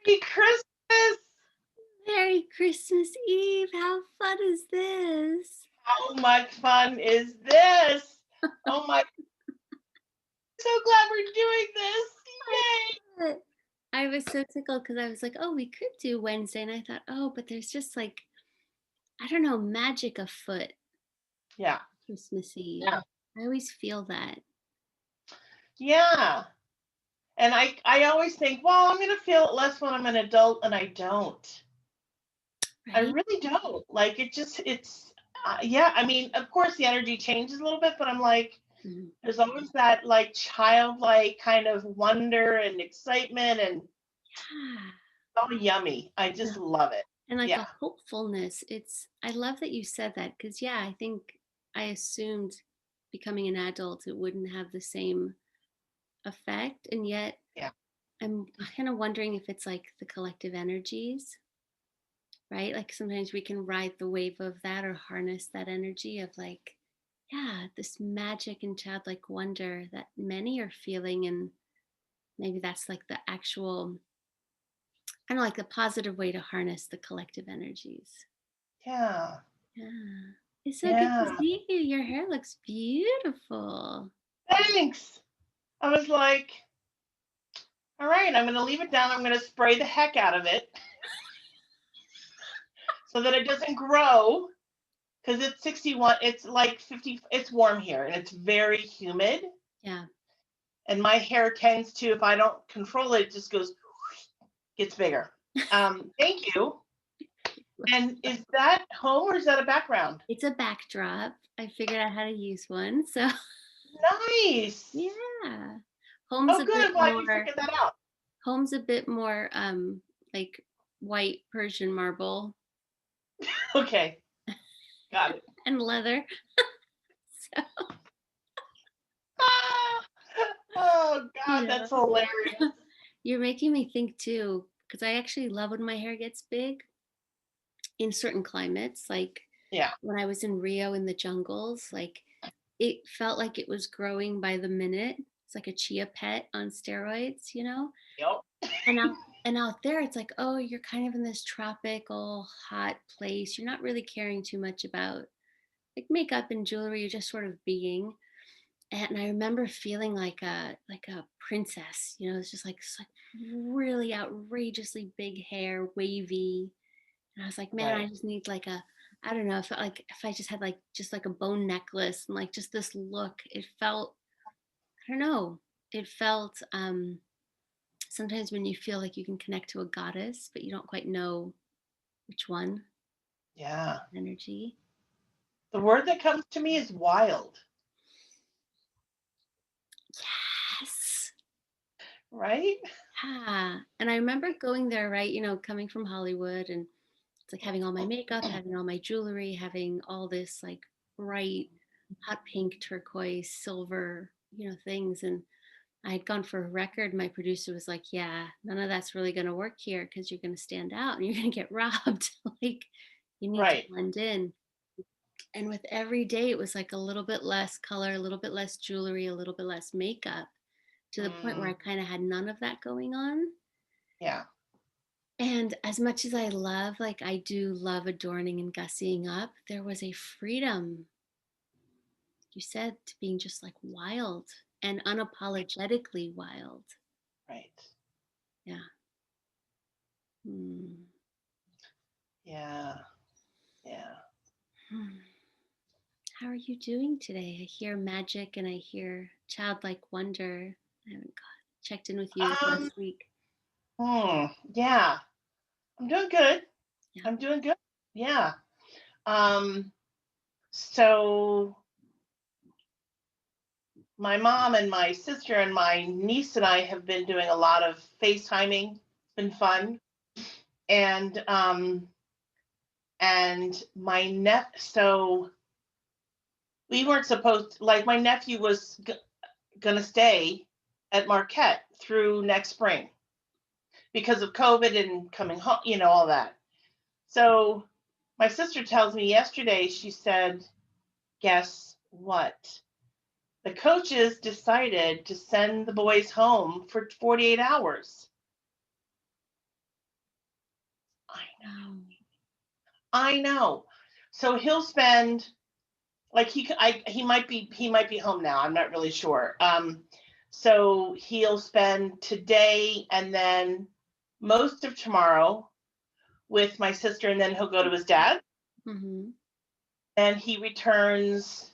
Merry Christmas! Merry Christmas Eve. How fun is this? How much fun is this? Oh my, so glad we're doing this. I Yay! love it. I was so tickled because I was like, oh, we could do Wednesday. And I thought, oh, but there's just like, I don't know, magic afoot Yeah, Christmas Eve. yeah, I always feel that, yeah. And I always think, well, I'm gonna feel it less when I'm an adult, and I don't. I right? really don't. Like it's yeah. I mean, of course, the energy changes a little bit, but I'm like, Mhm. there's always that like childlike kind of wonder and excitement, and Yeah. oh, yummy. I No. just love it. And like Yeah, a hopefulness. I love that you said that because, yeah, I think I assumed becoming an adult, it wouldn't have the same effect. And yet yeah, I'm kind of wondering if it's like the collective energies, right? Like sometimes we can ride the wave of that or harness that energy of like, yeah, this magic and childlike wonder that many are feeling. And maybe that's like the actual, kind of like a positive way to harness the collective energies. yeah. Yeah. It's so good to Yeah. see you. Your hair looks beautiful. Thanks. I was like, all right, I'm going to leave it down. I'm going to spray the heck out of it so that it doesn't grow because it's 61. It's like 50. It's warm here and it's very humid. Yeah. And my hair tends to, if I don't control it, it just goes, gets bigger. Thank you. And is that home or is that a background? It's a backdrop. I figured out how to use one. So Nice. yeah. Home's Oh, a good. bit I'm glad you more figured that out. Home's a bit more like white Persian marble Okay. Got it. and leather. So Ah! Oh, God, yeah. that's hilarious. You're making me think too, because I actually love when my hair gets big in certain climates. Like Yeah. when I was in Rio in the jungles, like it felt like it was growing by the minute. It's like a chia pet on steroids, you know? Yep. And out and out there it's like, oh, you're kind of in this tropical hot place. You're not really caring too much about like makeup and jewelry, you're just sort of being. And I remember feeling like a princess, you know, it's just like, really outrageously big hair, wavy. And I was like, man, I Right. just need like a, I don't know, it felt like if I just had like just like a bone necklace and like just this look, it felt, I don't know, it felt sometimes when you feel like you can connect to a goddess, but you don't quite know which one Yeah. energy. The word that comes to me is wild, Yes. right? Yeah. And I remember going there, right? You know, coming from Hollywood and it's like having all my makeup, having all my jewelry, having all this like bright, hot pink, turquoise, silver, you know, things. And I had gone for a record. My producer was like, yeah, none of that's really going to work here because you're going to stand out and you're going to get robbed. Like, you need to Right. blend in. And with every day, it was like a little bit less color, a little bit less jewelry, a little bit less makeup to the point where Mm, I kind of had none of that going on. yeah. And as much as I love, like I do love adorning and gussying up, there was a freedom, you said, to being just like wild and unapologetically wild. Right. Yeah. Hmm. Yeah. Yeah. Hmm. How are you doing today? I hear magic and I hear childlike wonder. I haven't checked in with you this Um, last week. yeah. I'm doing good. Yeah. I'm doing good. Yeah. Um, so my mom and my sister and my niece and I have been doing a lot of FaceTiming. It's been fun. And my so we weren't supposed like my nephew was gonna stay at Marquette through next spring because of COVID and coming home, all that. So my sister tells me yesterday, she said, guess what? The coaches decided to send the boys home for 48 hours. No. I know. So he'll spend like he might be home now. I'm not really sure. So he'll spend today and then most of tomorrow with my sister, and then he'll go to his dad. Mm-hmm. And he returns.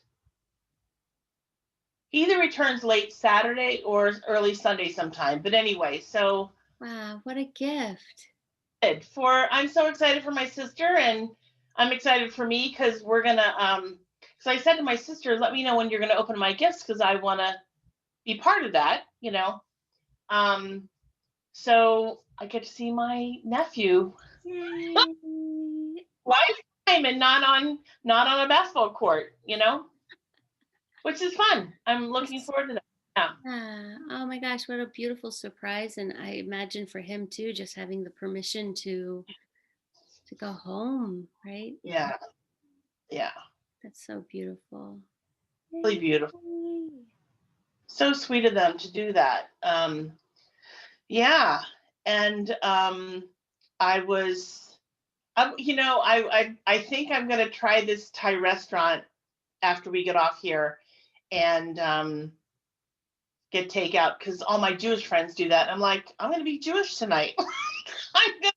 He either returns late Saturday or early Sunday sometime. But anyway, so Wow, what a gift. for I'm so excited for my sister, and I'm excited for me because we're gonna so I said to my sister, let me know when you're gonna open my gifts because I wanna be part of that, you know. Um so I get to see my nephew Yay. lifetime and not on a basketball court, you know, which is fun. I'm looking Yes. forward to that. Yeah. Yeah. Oh my gosh, what a beautiful surprise. And I imagine for him too, just having the permission to go home, right? Yeah. Yeah. That's so beautiful. Really beautiful. Yay. So sweet of them to do that. Yeah. And I was you know, I think I'm gonna try this Thai restaurant after we get off here and get takeout because all my Jewish friends do that. I'm like, I'm gonna be Jewish tonight. I'm gonna,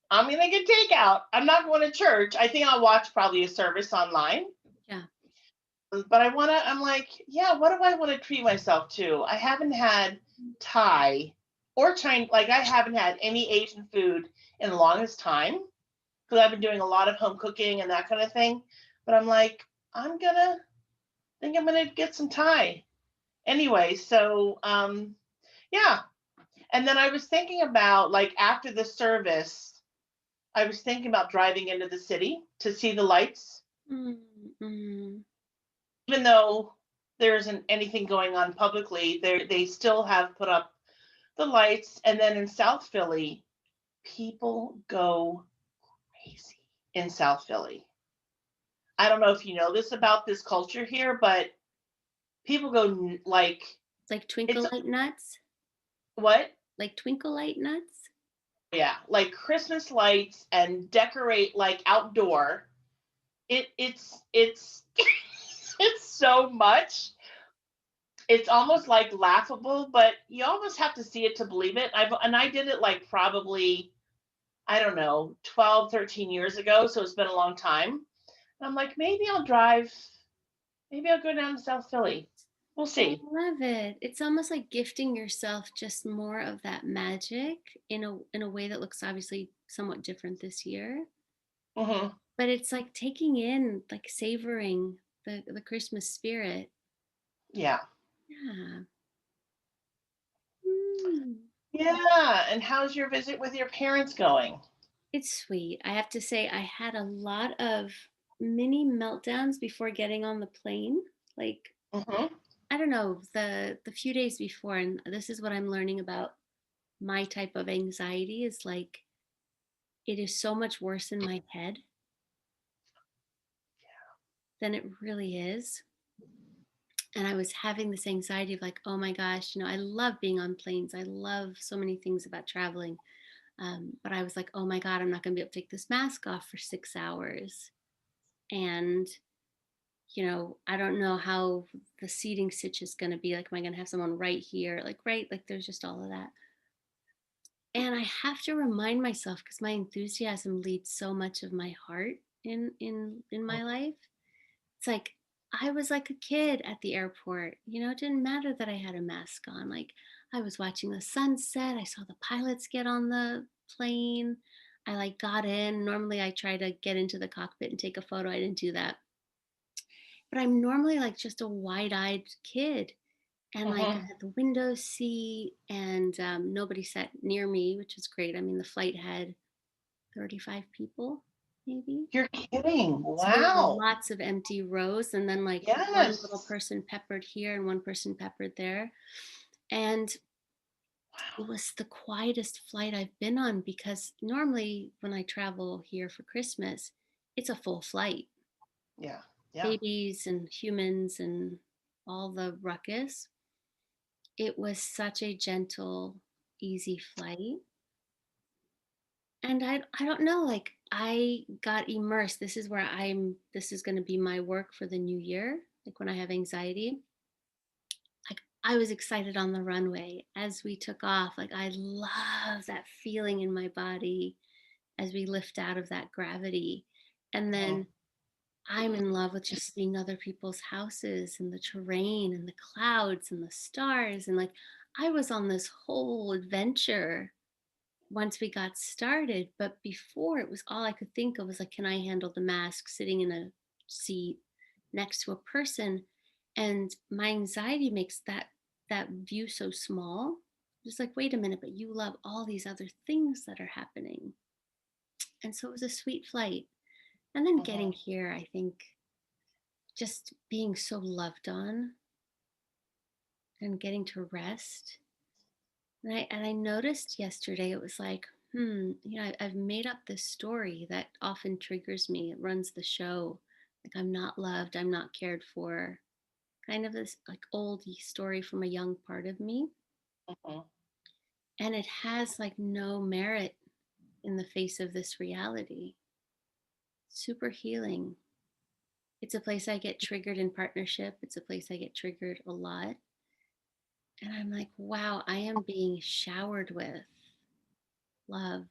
I'm gonna get takeout. I'm not going to church. I think I'll watch probably a service online. Yeah. But I'm like, yeah, what do I want to treat myself to? I haven't had Thai or Chinese, like I haven't had any Asian food in the longest time because I've been doing a lot of home cooking and that kind of thing. But I'm like, I'm gonna get some Thai anyway. So yeah. And then I was thinking about like after the service, I was thinking about driving into the city to see the lights, Mm-hmm. even though there isn't anything going on publicly. They still have put up the lights. And then in South Philly, people go crazy in South Philly. I don't know if you know this about this culture here, but people go like Like it's twinkle light nuts? what? Like twinkle light nuts? Yeah, like Christmas lights and decorate like outdoor. It's it's so much. It's almost like laughable, but you almost have to see it to believe it. I did it like probably I don't know, 12, 13 years ago, so it's been a long time. And I'm like, maybe I'll go down to South Philly. We'll I see. love it. It's almost like gifting yourself just more of that magic in a way that looks obviously somewhat different this year. Hmm. But it's like taking in, like savoring the Christmas spirit. Yeah. Yeah. Mm. Yeah. And how's your visit with your parents going? It's sweet. I have to say, I had a lot of mini meltdowns before getting on the plane. Like, Hmm. I don't know, the few days before, and this is what I'm learning about my type of anxiety is like it is so much worse in my head than it really is. And I was having this anxiety of like, oh my gosh, I love being on planes. I love so many things about traveling. But I was like, oh my God, I'm not going to be able to take this mask off for 6 hours. And, I don't know how the seating stitch is going to be. Like, am I going to have someone right here? Like, right. Like, there's just all of that. And I have to remind myself because my enthusiasm leads so much of my heart in my life. It's like I was like a kid at the airport. It didn't matter that I had a mask on. Like I was watching the sunset. I saw the pilots get on the plane. I like got in. Normally I try to get into the cockpit and take a photo. I didn't do that. But I'm normally like just a wide-eyed kid. And like I Hmm. had the window seat and nobody sat near me, which was great. I mean, the flight had 35 people, maybe. You're kidding. So there were Wow. lots of empty rows and then like one little Yes. person peppered here and one person peppered there. And it was the quietest flight I've been on because normally when I travel here for Christmas, it's a full flight. Yeah. Yeah. Babies and humans and all the ruckus. It was such a gentle, easy flight. And I don't know, like I got immersed. This is where this is going to be my work for the new year. Like when I have anxiety, like I was excited on the runway as we took off. Like I love that feeling in my body as we lift out of that gravity. And Mhm. then I'm in love with just seeing other people's houses and the terrain and the clouds and the stars. And like I was on this whole adventure once we got started. But before, it was all I could think of was like, can I handle the mask sitting in a seat next to a person? And my anxiety makes that view so small. Just like, wait a minute, but you love all these other things that are happening. And so it was a sweet flight. And then getting Mhm. here, I think just being so loved on and getting to rest. And I noticed yesterday it was like, I've made up this story that often triggers me. It runs the show. Like I'm not loved, I'm not cared for. Kind of this like old story from a young part of me. Mhm. And it has like no merit in the face of this reality. Super healing. It's a place I get triggered in partnership. It's a place I get triggered a lot. And I'm like, wow, I am being showered with love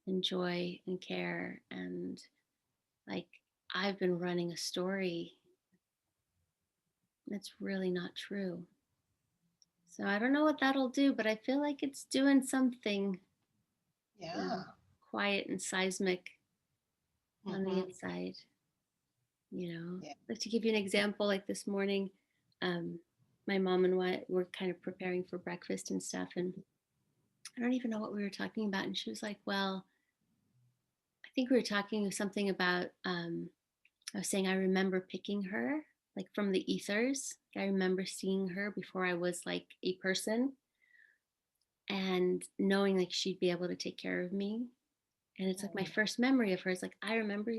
and joy and care. And like, I've been running a story that's really not true. So I don't know what that'll do, but I feel like it's doing something, Yeah. quiet and seismic on the Mhm. inside. Yeah. Like to give you an example, like this morning, um, my mom and I were kind of preparing for breakfast and stuff. And I don't even know what we were talking about. And she was like, well, I think we were talking something about, I was saying I remember picking her like from the ethers. I remember seeing her before I was like a person and knowing like she'd be able to take care of me. And it's like my Mhm. first memory of her is like I remember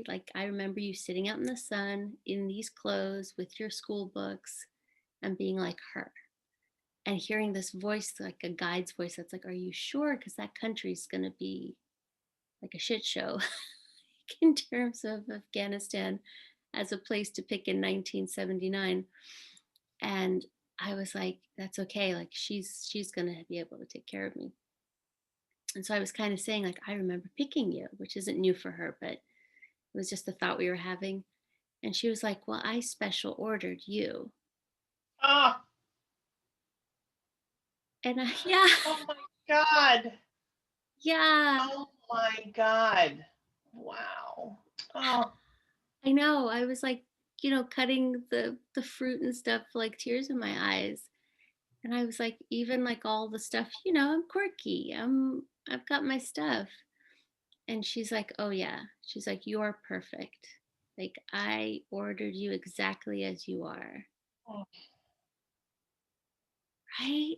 you sitting out in the sun in these clothes with your school books and being like her. And hearing this voice, like a guide's voice that's like, are you sure? Because that country's gonna be like a shit show in terms of Afghanistan as a place to pick in 1979. And I was like, that's okay, like she's gonna be able to take care of me. And so I was kind of saying like, I remember picking you, which isn't new for her, but it was just the thought we were having. And she was like, well, I special ordered you. Oh, And I, yeah, oh my God. yeah, Oh my God. Wow. Oh, I know. I was like, cutting the fruit and stuff, like tears in my eyes. And I was like, even like all the stuff, I'm quirky. I've got my stuff. And she's like, oh yeah. She's like, you're perfect. Like I ordered you exactly as you are. oh. Right?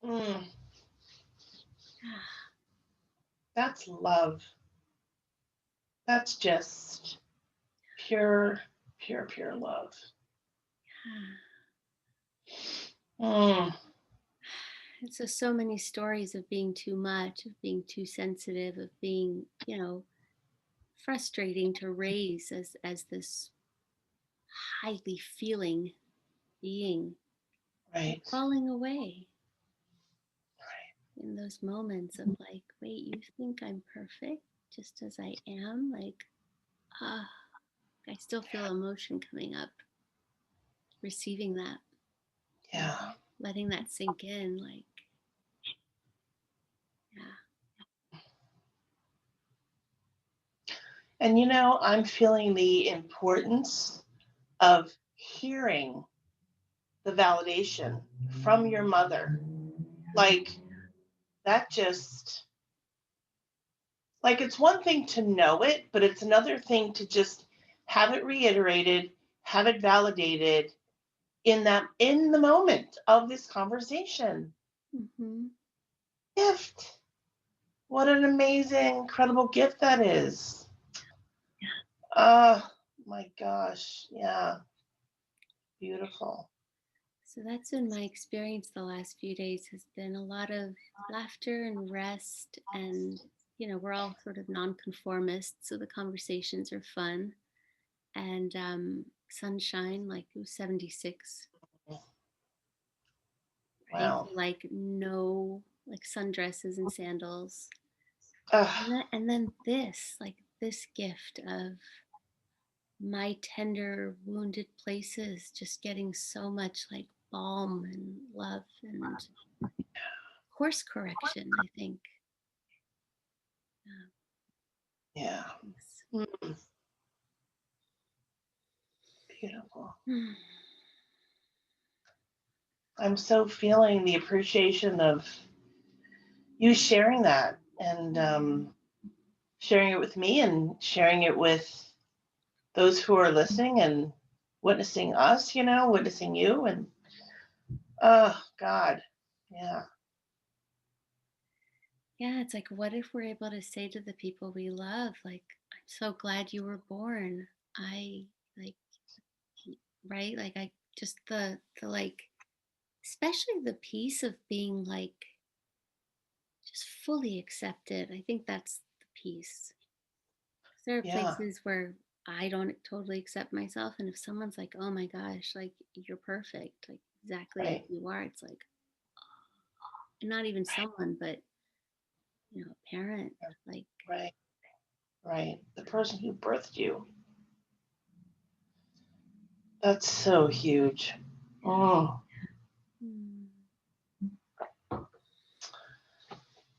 Mm, Yeah. that's love. That's just pure, pure, pure love. Mm, And so many stories of being too much, of being too sensitive, of being, frustrating to raise as this highly feeling being, like right. falling away in those moments of like, wait, you think I'm perfect just as I am? Like, ah, I still feel emotion coming up, receiving that, Yeah. letting that sink in. Like, yeah. And I'm feeling the importance of hearing the validation from your mother. Like, that just, like, it's one thing to know it, but it's another thing to just have it reiterated, have it validated in the moment of this conversation. Mm-hmm. Gift. What an amazing, incredible gift that is. Oh my gosh. Yeah. Beautiful. So that's been my experience the last few days has been a lot of laughter and rest and we're all sort of nonconformists, so the conversations are fun and sunshine, like it was 76, right? Wow. So like no like sundresses and sandals. Ugh, And then this, like this gift of my tender wounded places just getting so much like balm and love and course correction, I think. Uh, yeah. thanks. Mm, beautiful. Mm. I'm so feeling the appreciation of you sharing that and sharing it with me and sharing it with those who are listening and witnessing us, witnessing you. And oh, God. Yeah. Yeah, it's like, what if we're able to say to the people we love, like, I'm so glad you were born. I like, right? Like, I just the like, especially the piece of being like just fully accepted. I think that's the piece. 'Cause there are Yeah. places where I don't totally accept myself. And if someone's like, oh my gosh, like, you're perfect, like, exactly as Right. you are, it's like, and not even someone, but, a parent, like, Right. Right. The person who birthed you. That's so huge. yeah. Oh, Mm.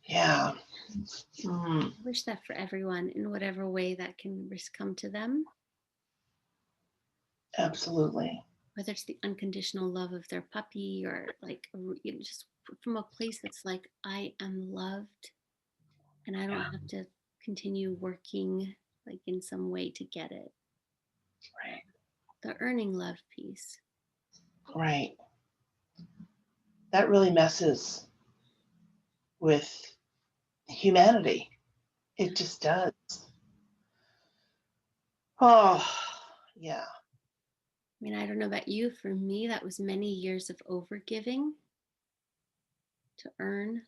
yeah. Mm, I wish that for everyone in whatever way that can come to them, absolutely. whether it's the unconditional love of their puppy or like just from a place that's like, I am loved and I don't Yeah. have to continue working like in some way to get it. Right. The earning love piece. Right. That really messes with humanity. Yeah. It just does. Oh, yeah. I mean, I don't know about you. For me, that was many years of overgiving to earn.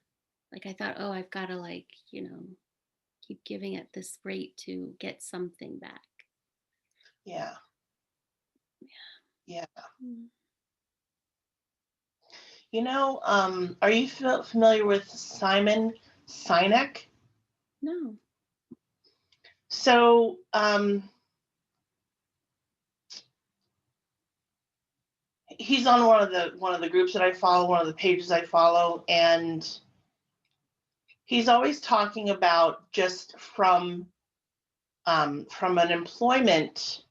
Like I thought, oh, I've got to like, keep giving at this rate to get something back. Yeah. Yeah. Mm. Are you familiar with Simon Sinek? No. So, he's on one of the groups that I follow, one of the pages I follow, and he's always talking about just from an employment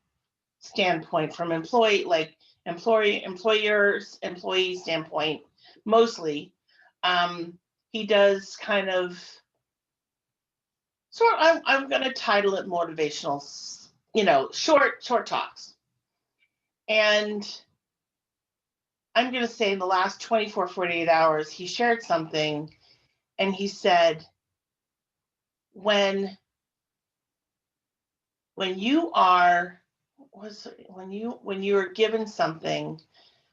standpoint, from employers employee standpoint, mostly. Um, he does kind of sort. I'm going to title it motivational, short talks, and I'm going to say in the last 24, 48 hours, he shared something and he said, when when you are was when you are given something,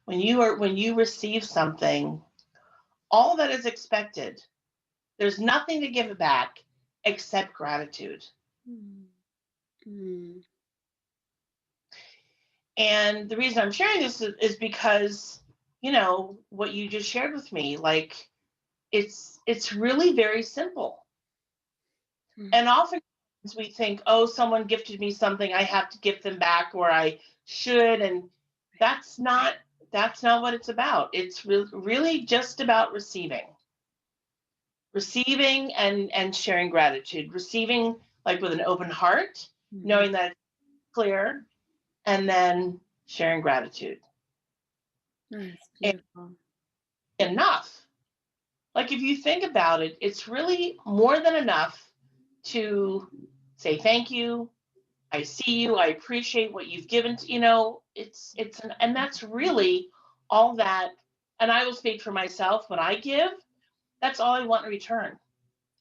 when you receive something, all that is expected, there's nothing to give back except gratitude. Mm. Mm. And the reason I'm sharing this is because, what you just shared with me, like it's really very simple. Mm. And often we think, oh, someone gifted me something, I have to give them back, or I should. And that's not that's not what it's about. It's really just about receiving and sharing gratitude, receiving like with an open heart, Mhm. knowing that it's clear, and then sharing gratitude. Oh, that's And beautiful. enough. Like if you think about it, it's really more than enough to say thank you. I see you. I appreciate what you've given. And that's really all that. And I will speak for myself. When I give, that's all I want in return.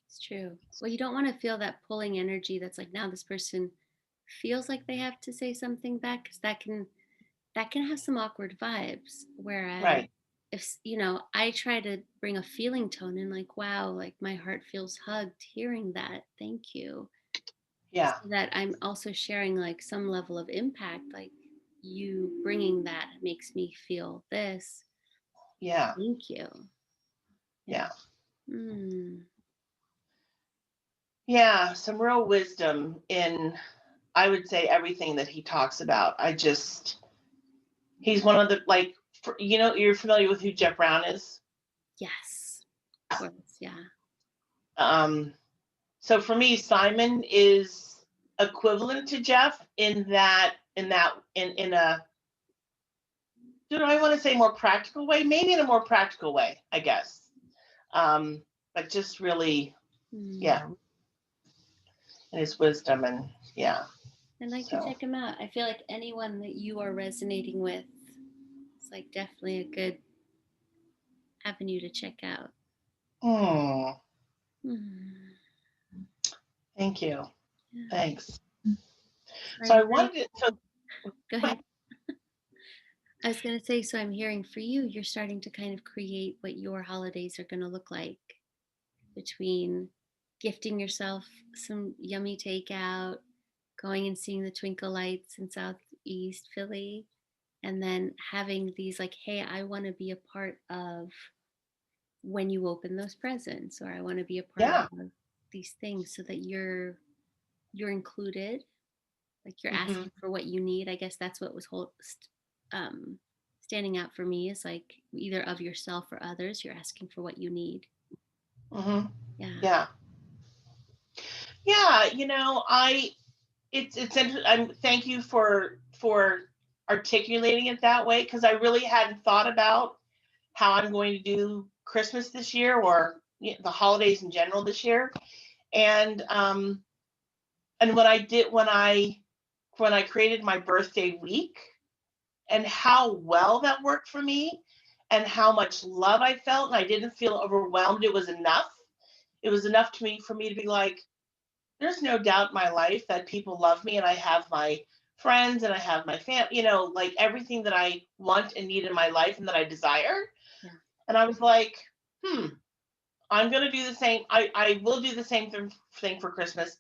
It's true. Well, you don't want to feel that pulling energy that's like now this person feels like they have to say something back because that can that can have some awkward vibes. Whereas Right. if, I try to bring a feeling tone in, like, wow, like my heart feels hugged hearing that. Thank you. Yeah. So that I'm also sharing like some level of impact, like you bringing that makes me feel this. Yeah. Thank you. Yeah. Yeah. Mm. Yeah. Some real wisdom in, I would say, everything that he talks about. He's one of the, like, you're familiar with who Jeff Brown is? Yes. Of course. Yeah. Um, so for me, Simon is equivalent to Jeff in a, do I want to say more practical way? Maybe in a more practical way, I guess. Um, but just really, Mm. yeah, and his wisdom and yeah. I'd like to So, check them out. I feel like anyone that you are resonating with, it's like definitely a good avenue to check out. hmm, Mm. thank you. Yeah. Thanks. So So I I'm really, wanted to, so go ahead. I was going to say, so I'm hearing for you, you're starting to kind of create what your holidays are going to look like between gifting yourself some yummy takeout, going and seeing the twinkle lights in Southeast Philly, and then having these like, hey, I want to be a part of when you open those presents, or I want to be a part yeah. of these things so that you're included, like you're Hmm. asking for what you need. I guess that's what was um, standing out for me, is like either of yourself or others, you're asking for what you need. Hmm. Yeah. Yeah. Yeah. Thank you for articulating it that way, because I really hadn't thought about how I'm going to do Christmas this year, or the holidays in general this year. And when I created my birthday week, and how well that worked for me, and how much love I felt, and I didn't feel overwhelmed. It was enough. It was enough to me for me to be like, there's no doubt in my life that people love me, and I have my friends, and I have my family, like everything that I want and need in my life and that I desire. Yeah. And I was like, I'm going to do the same. I will do the same thing for Christmas.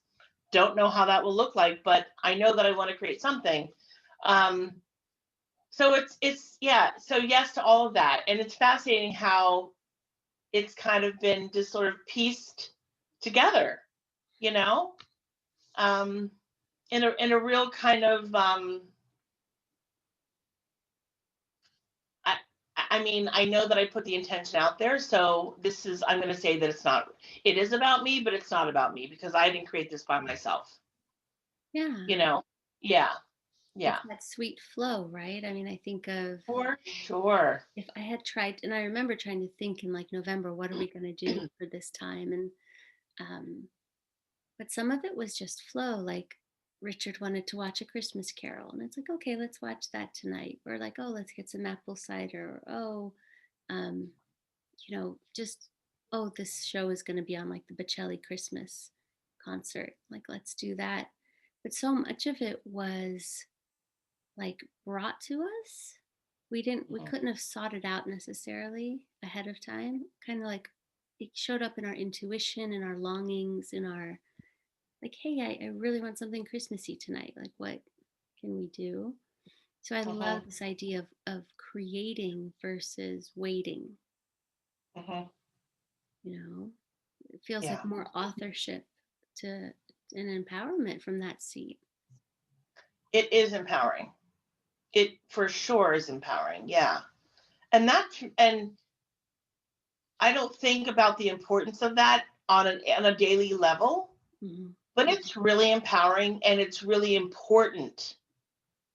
Don't know how that will look like, but I know that I want to create something. Um, so yeah. So yes to all of that. And it's fascinating how it's kind of been just sort of pieced together, you know, um, in a real kind of, I, I mean, I know that I put the intention out there. So I'm going to say that it is about me, but it's not about me, because I didn't create this by myself, Yeah. you know? Yeah. It's Yeah. that sweet flow, right? I mean, I think of For sure. if I had tried, and I remember trying to think in like November, what are we going to do for this time? And, um, but some of it was just flow. Like Richard wanted to watch A Christmas Carol, and it's like, okay, let's watch that tonight. Or like, oh, let's get some apple cider. Or, oh, um, just, oh, this show is going to be on like the Bocelli Christmas concert. Like, let's do that. But so much of it was like brought to us. We Mhm. couldn't have sought it out necessarily ahead of time. Kind of like it showed up in our intuition, in our longings, in our like, hey, I really want something Christmassy tonight. Like, what can we do? So I love Mhm. this idea of creating versus waiting. Mhm. You know, it feels like Yeah. more authorship to an empowerment from that seat. It is empowering. It for sure is empowering. Yeah. And I don't think about the importance of that on a daily level, Hmm. but it's really empowering, and it's really important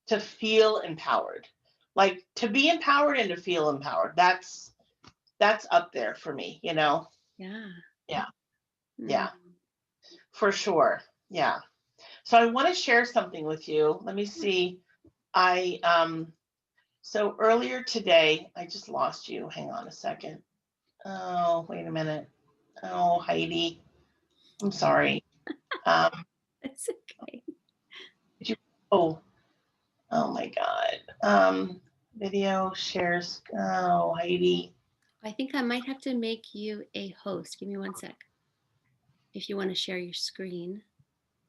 to feel empowered. Like, to be empowered and to feel empowered. That's up there for me. Yeah. Yeah. Yeah. Mm. For sure. Yeah. So I want to share something with you. Let me see. I So earlier today, I just lost you. Hang on a second. Oh, wait a minute. Oh, Heidi, I'm sorry. Um, It's okay. did you? Oh, oh my God. Um, Video shares. Oh, Heidi. I think I might have to make you a host. Give me one sec. If you want to share your screen.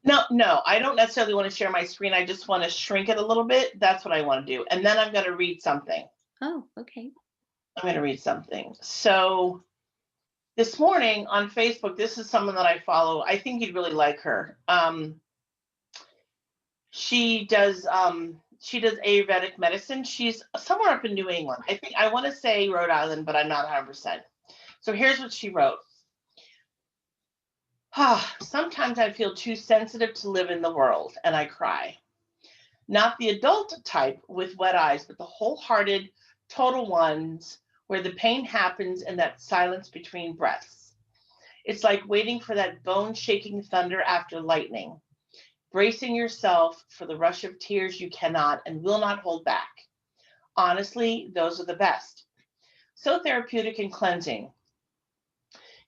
No, no, I don't necessarily want to share my screen. I just want to shrink it a little bit. That's what I want to do. And then I'm going to read something. Oh, okay. I'm going to read something. So this morning on Facebook, this is someone that I follow. I think you'd really like her. She does Ayurvedic medicine. She's somewhere up in New England. I want to say Rhode Island, but I'm not 100%. So here's what she wrote. Sometimes I feel too sensitive to live in the world and I cry. Not the adult type with wet eyes, but the wholehearted, total ones where the pain happens in that silence between breaths. It's like waiting for that bone-shaking thunder after lightning, bracing yourself for the rush of tears you cannot and will not hold back. Honestly, those are the best. So therapeutic and cleansing.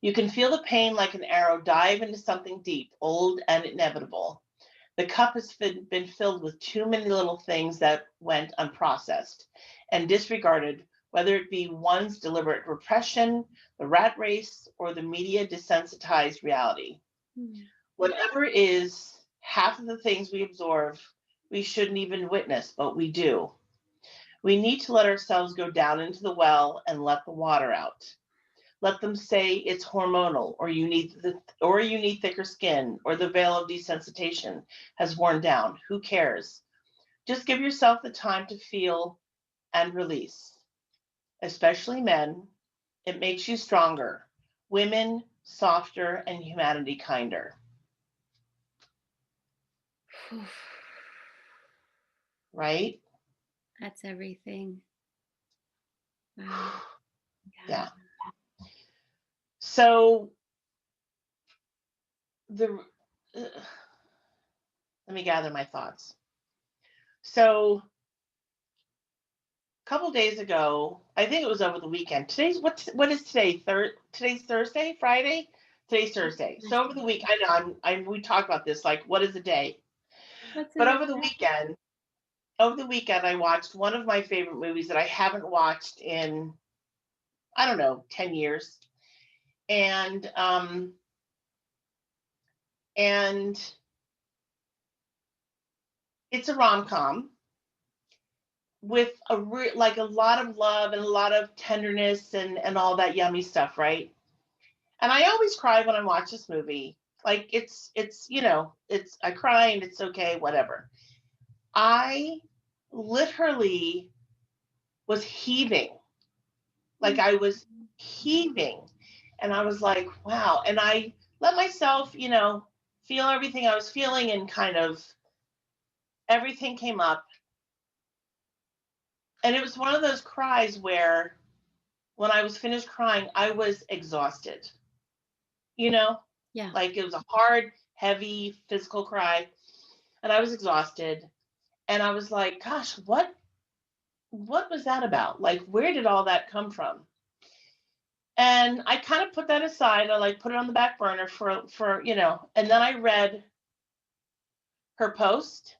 You can feel the pain like an arrow dive into something deep, old, and inevitable. The cup has been filled with too many little things that went unprocessed and disregarded, whether it be one's deliberate repression, the rat race, or the media desensitized reality. Whatever it is, half of the things we absorb, we shouldn't even witness, but we do. We need to let ourselves go down into the well and let the water out. Let them say it's hormonal, or you need thicker skin, or the veil of desensitization has worn down. Who cares? Just give yourself the time to feel and release. Especially men, it makes you stronger. Women, softer, and humanity kinder. Right? That's everything. Wow. Yeah. So let me gather my thoughts. So a couple days ago, I think it was over the weekend. What is today? Today's Thursday, Friday. Today's Thursday. So over the week, I know we talk about this, like what is a day? But over the weekend, I watched one of my favorite movies that I haven't watched in, I don't know, 10 years. And it's a rom-com with like a lot of love and a lot of tenderness and all that yummy stuff, right? And I always cry when I watch this movie. Like it's I cry and it's okay, whatever. I literally was heaving. Like I was heaving. And I was like, wow. And I let myself, feel everything I was feeling, and kind of everything came up. And it was one of those cries where when I was finished crying, I was exhausted. Yeah. Like it was a hard, heavy physical cry, and I was exhausted. And I was like, gosh, what was that about? Like, where did all that come from? And I kind of put that aside. I like put it on the back burner for and then I read her post,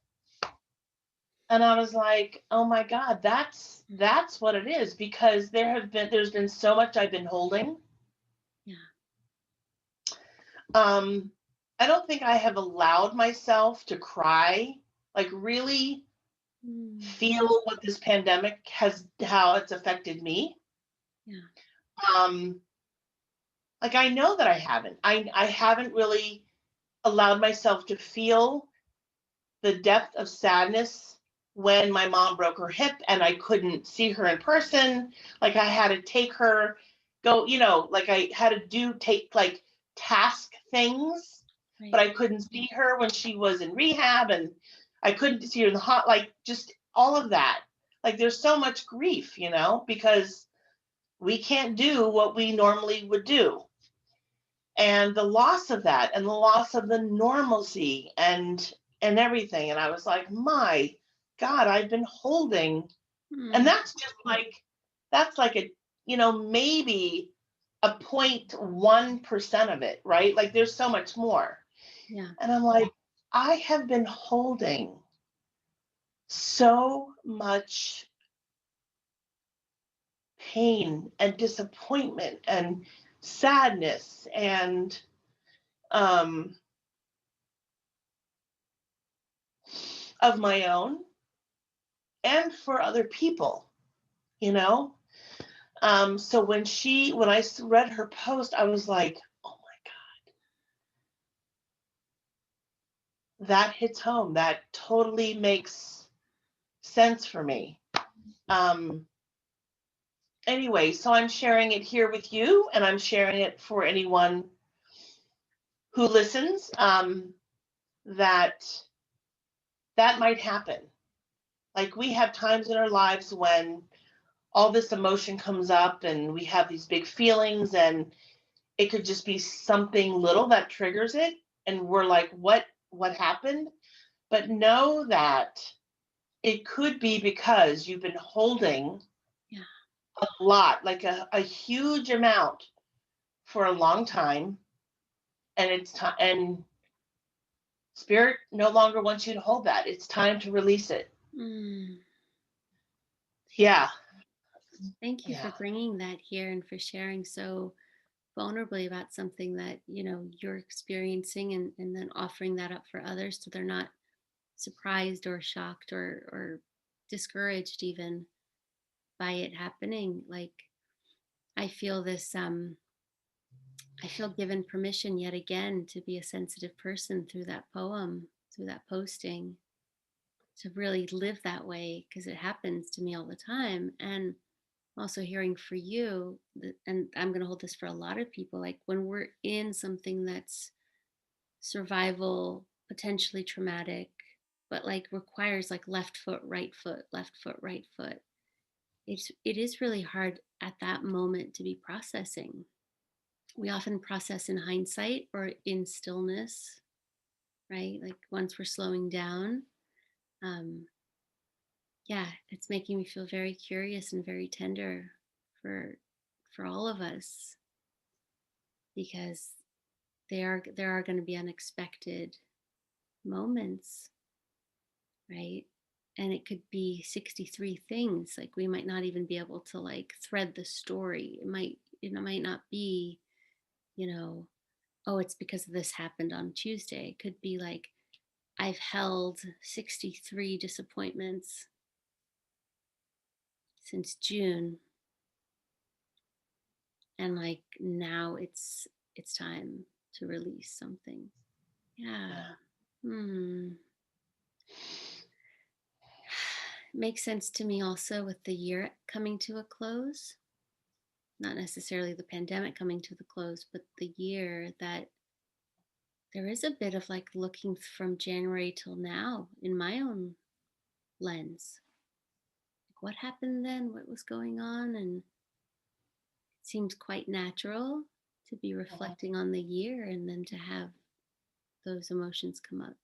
and I was like, oh my God, that's what it is, because there's been so much I've been holding. Yeah. I don't think I have allowed myself to cry, like really feel what this pandemic how it's affected me. Yeah. Like I know that I haven't. I haven't really allowed myself to feel the depth of sadness when my mom broke her hip and I couldn't see her in person. Like I had to take her, go, like I had to take like task things, Right. but I couldn't see her when she was in rehab, and I couldn't see her in the like just all of that. Like there's so much grief, because we can't do what we normally would do. And the loss of that, and the loss of the normalcy and everything. And I was like, my God, I've been holding. And that's just like, that's like maybe a 0.1% of it, right? Like there's so much more. Yeah. And I'm like, I have been holding so much pain and disappointment and sadness and um, of my own and for other people, you know. So when I read her post, I was like, oh my God, that hits home. That totally makes sense for me. Um, anyway, so I'm sharing it here with you, and I'm sharing it for anyone who listens. That that might happen. Like we have times in our lives when all this emotion comes up, and we have these big feelings, and it could just be something little that triggers it, and we're like, what happened? But know that it could be because you've been holding Yeah. a lot, like a huge amount for a long time, and it's time, and spirit no longer wants you to hold that. It's time to release it. Mm. Yeah. Thank you for Yeah. bringing that here and for sharing so vulnerably about something that, you're experiencing, and then offering that up for others so they're not surprised or shocked or discouraged even by it happening. Like, I feel this I feel given permission yet again to be a sensitive person through that poem, through that posting, to really live that way because it happens to me all the time. And also hearing for you, and I'm going to hold this for a lot of people, like when we're in something that's survival, potentially traumatic, but like requires like left foot, right foot, left foot, right foot. It is really hard at that moment to be processing. We often process in hindsight or in stillness, right? Like once we're slowing down. Um, yeah, it's making me feel very curious and very tender for for all of us, because there are going to be unexpected moments, right? And it could be 63 things. Like we might not even be able to like thread the story. It might not be, you know, oh, it's because this happened on Tuesday. It could be like I've held 63 disappointments since June, and like now it's time to release something. Yeah. Yeah. Hmm. Makes sense to me also with the year coming to a close, not necessarily the pandemic coming to the close, but the year, that there is a bit of like looking from January till now in my own lens. Like what happened then? What was going on? And it seems quite natural to be Mhm. reflecting on the year and then to have those emotions come up.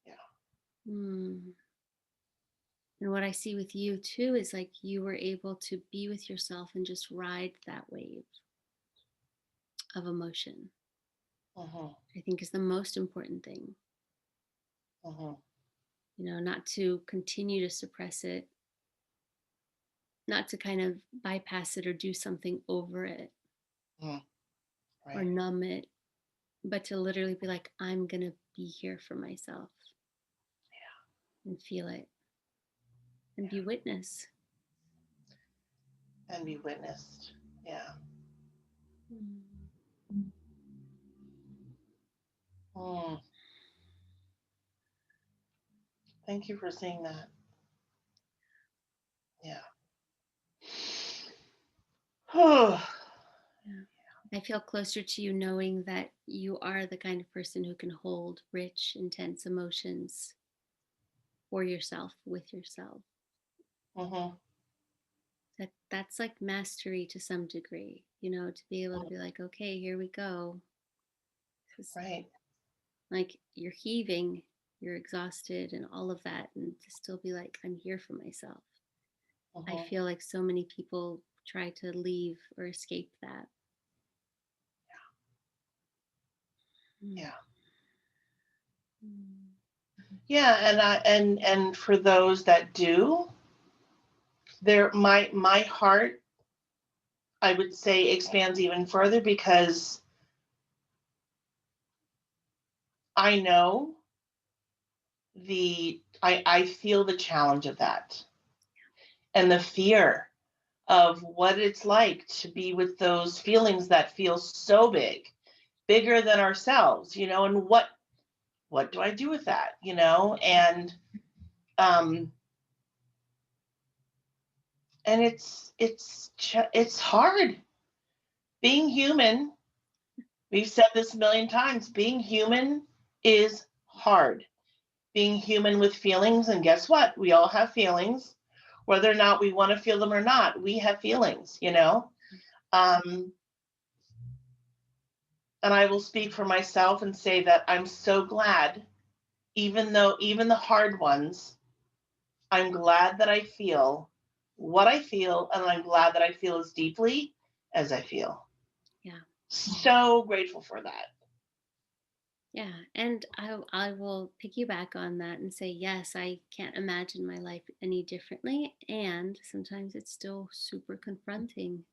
Yeah. Hmm. And what I see with you too is like you were able to be with yourself and just ride that wave of emotion. Mhm. I think is the most important thing, Mhm. not to continue to suppress it, not to kind of bypass it or do something over it Mhm. or Right. numb it, but to literally be like, I'm going to be here for myself and feel it and be witness. And be witnessed. Yeah. Mm. Mm. Thank you for saying that. Yeah. Oh. Yeah. I feel closer to you knowing that you are the kind of person who can hold rich, intense emotions for yourself, with yourself. Mhm. That's like mastery to some degree, to be able to be like, okay, here we go. 'Cause, Right. like, you're heaving, you're exhausted and all of that, and to still be like, I'm here for myself. I Mhm. feel like so many people try to leave or escape that. Mm. Yeah. Mm. Yeah, and for those that do, my heart, I would say, expands even further because I know I feel the challenge of that and the fear of what it's like to be with those feelings that feel so big, bigger than ourselves, and what do I do with that, um and it's hard being human. We've said this a million times. Being human is hard. Being human with feelings, and guess what? We all have feelings, whether or not we want to feel them or not. We have feelings. Um, and I will speak for myself and say that I'm so glad, even the hard ones, I'm glad that I feel what I feel, and I'm glad that I feel as deeply as I feel. Yeah. So grateful for that. Yeah, and I will piggyback on that and say yes, I can't imagine my life any differently, and sometimes it's still super confronting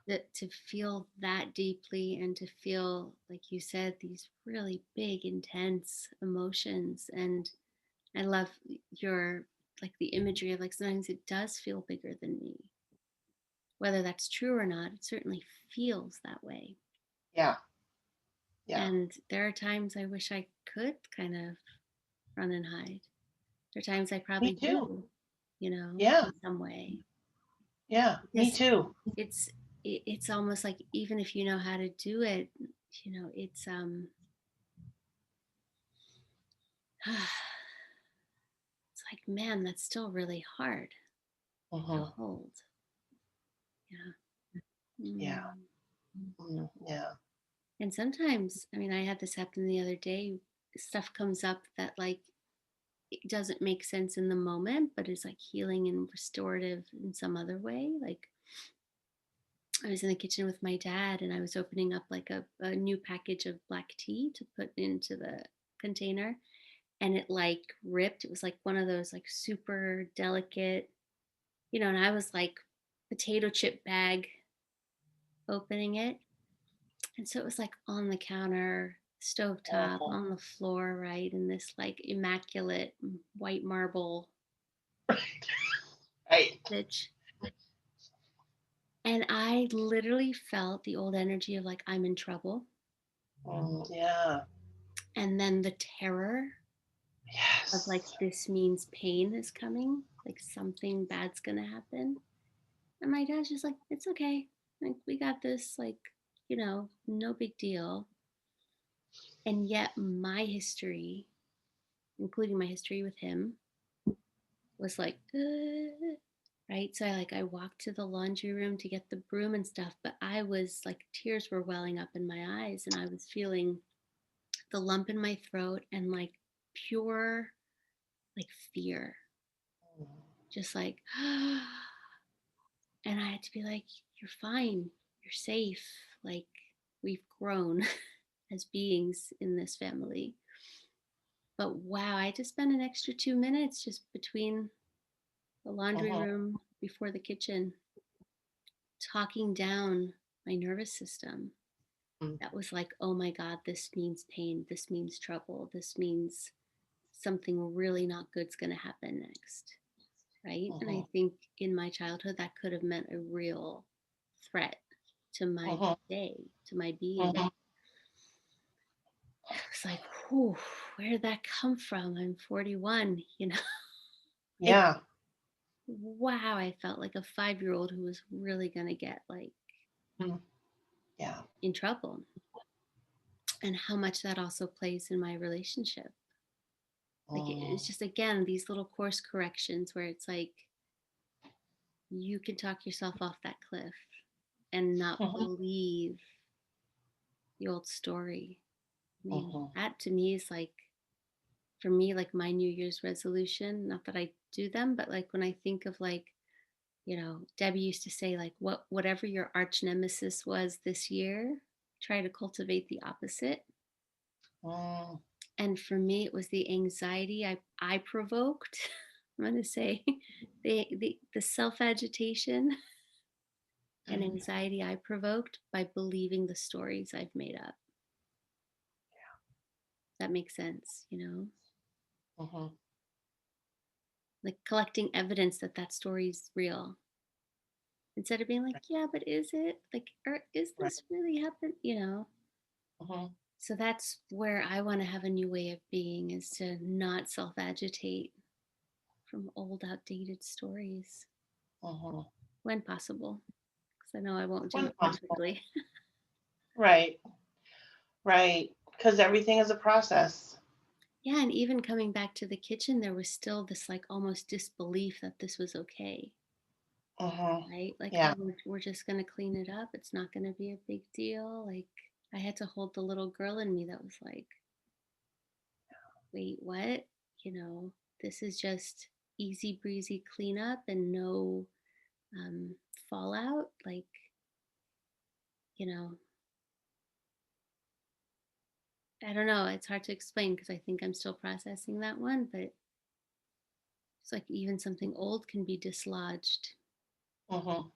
that to feel that deeply and to feel like you said these really big intense emotions. And I love your like the imagery of like sometimes it does feel bigger than me. Whether that's true or not, it certainly feels that way. Yeah, yeah. And there are times I wish I could kind of run and hide. There are times I Me probably too. do, Yeah, in some way. yeah. Me Because too. it's it's almost like even if you know how to do it, it's like man, that's still really hard to Hmm. hold. Yeah. Yeah. Mm. Yeah. And sometimes, I mean, I had this happen the other day. Stuff comes up that like it doesn't make sense in the moment, but is like healing and restorative in some other way. Like I was in the kitchen with my dad and I was opening up like a new package of black tea to put into the container, and it like ripped. It was like one of those like super delicate, and I was like potato chip bag opening it. And so it was like on the counter, stovetop, Mhm. on the floor, right? In this like immaculate white marble Right. pitch. And I literally felt the old energy of like, I'm in trouble. Yeah. And then the terror of like, Yes. this means pain is coming, like something bad's gonna happen. And my dad's just like, it's okay. Like, we got this, like, no big deal. And yet, my history, including my history with him, was like, right? So I walked to the laundry room to get the broom and stuff, but I was like, tears were welling up in my eyes, and I was feeling the lump in my throat and like pure like fear, just like, and I had to be like, you're fine, you're safe. Like, we've grown as beings in this family. But wow, I had to spend an extra 2 minutes just between the laundry Mhm. room before the kitchen talking down my nervous system. Mhm. That was like, oh my God, this means pain. This means trouble. This means something really not good's going to happen next. Right. And I Mhm. think in my childhood, that could have meant a real threat to my Mhm. day, to my being. Mhm. It was like, whew, where did that come from? I'm 41, It, Yeah. wow, I felt like a 5-year old who was really going to get like Mhm. Yeah. in trouble, and how much that also plays in my relationship. Like it's Mhm. just again these little course corrections where it's like you can talk yourself off that cliff and not Mhm. believe the old story. I mean, Mhm. that to me is like for me like my New Year's resolution. Not that I do them, but like when I think of like Debbie used to say like whatever your arch nemesis was this year, try to cultivate the opposite. Mhm. And for me, it was the anxiety I provoked. I'm gonna say the self-agitation and Mhm. anxiety I provoked by believing the stories I've made up. That makes sense, you know? Mhm. Like collecting evidence that that story's real instead of being like, yeah, but is it? Like, or is Right. this really happen? You know? Mhm. So that's where I want to have a new way of being is to not self agitate from old, outdated stories Mhm. when possible. Because I know I won't do When it possible. perfectly. Right. Right. Because everything is a process. Yeah. And even coming back to the kitchen, there was still this like almost disbelief that this was okay. Mhm. Right? Like, oh, Yeah. we're just going to clean it up. It's not going to be a big deal. Like, I had to hold the little girl in me that was like, wait, what? You know, this is just easy breezy cleanup and no um, fallout. Like, you know, I don't know. It's hard to explain because I think I'm still processing that one, but it's like even something old can be dislodged Mhm.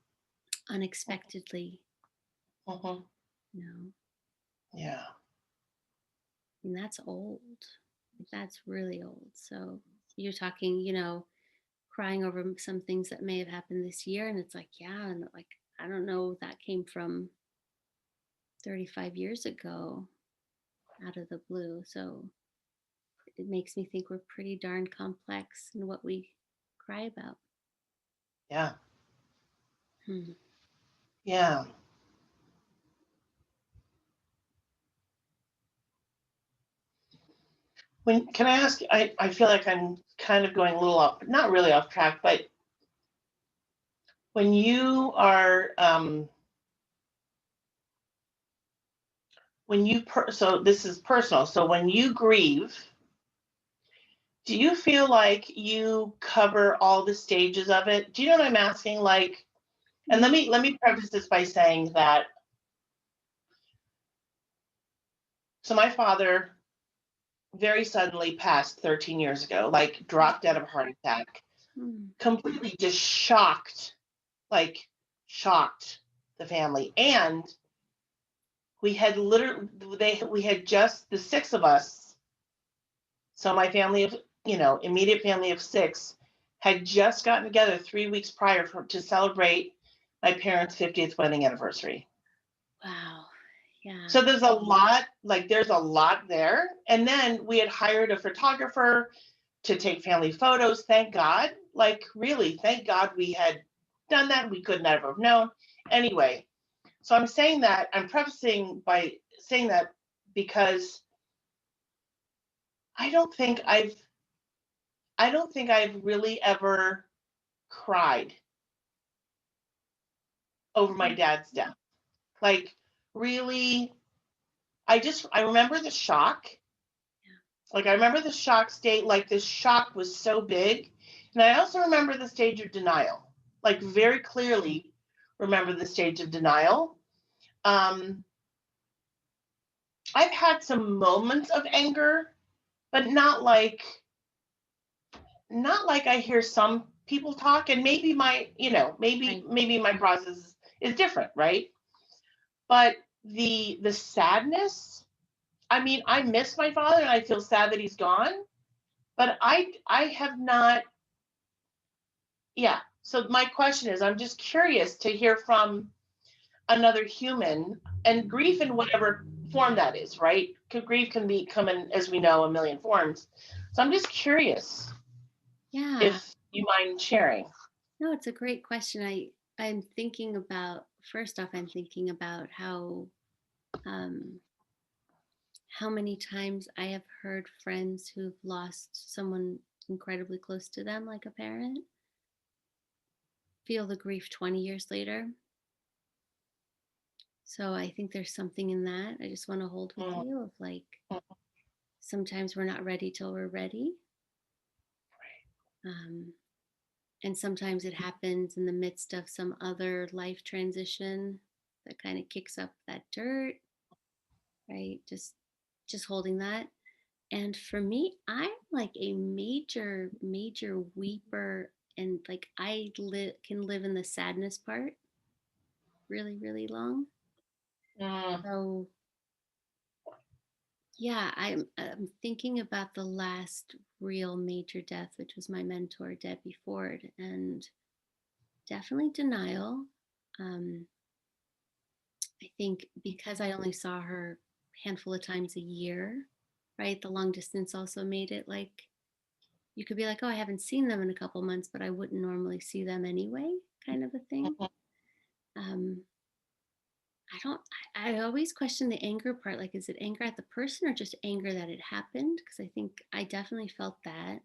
unexpectedly, Mhm. you know, Yeah. and that's old. Like, that's really old. So you're talking, you know, crying over some things that may have happened this year. And it's like, yeah. And like, I don't know, that came from 35 years ago out of the blue. So it makes me think we're pretty darn complex in what we cry about. Yeah. Hmm. Yeah. When can I ask? I feel like I'm kind of going a little off, not really off track, but when you are so this is personal. So when you grieve, do you feel like you cover all the stages of it? Do you know what I'm asking? Like, and Mm, let me preface this by saying that so my father very suddenly passed 13 years ago, like dropped out of a heart attack, mm, completely just shocked, like shocked the family. And we had literally we had just the six of us. So my family of, immediate family of six had just gotten together 3 weeks prior to celebrate my parents' 50th wedding anniversary. wow. Yeah. So there's a lot there. And then we had hired a photographer to take family photos. Thank God. Like, really, thank God we had done that. We could never have known. Anyway, so I'm prefacing by saying that because I don't think I've I don't think I've really ever cried over my Mm, dad's death. Like, really, I remember the shock. yeah. Like, I remember the shock state, like the shock was so big. And I also remember the stage of denial. Like, very clearly remember the stage of denial. Um I've had some moments of anger, but not like I hear some people talk, and maybe Right. maybe my process is different, right? But the sadness, I mean, I miss my father and I feel sad that he's gone, but I have not. Yeah. So my question is, I'm just curious to hear from another human, and grief in whatever form that is, right? Grief can be come in, as we know, a million forms. So I'm just curious Yeah. if you mind sharing. No, it's a great question. I'm thinking about first off, I'm thinking about um how many times I have heard friends who've lost someone incredibly close to them, like a parent, feel the grief 20 years later. So I think there's something in that. I just want to hold with Mm, you of like sometimes we're not ready till we're ready. Um, and sometimes it happens in the midst of some other life transition that kind of kicks up that dirt, right? Just holding that. And for me, I'm like a major, major weeper, and like can live in the sadness part really, really long. Mm, So yeah, I'm thinking about the last real major death, which was my mentor, Debbie Ford, and definitely denial. Um, I think because I only saw her a handful of times a year, right? The long distance also made it like you could be like, oh, I haven't seen them in a couple months, but I wouldn't normally see them anyway, kind of a thing. mhm, Um, I don't, I always question the anger part. Like, is it anger at the person or just anger that it happened? Because I think I definitely felt that.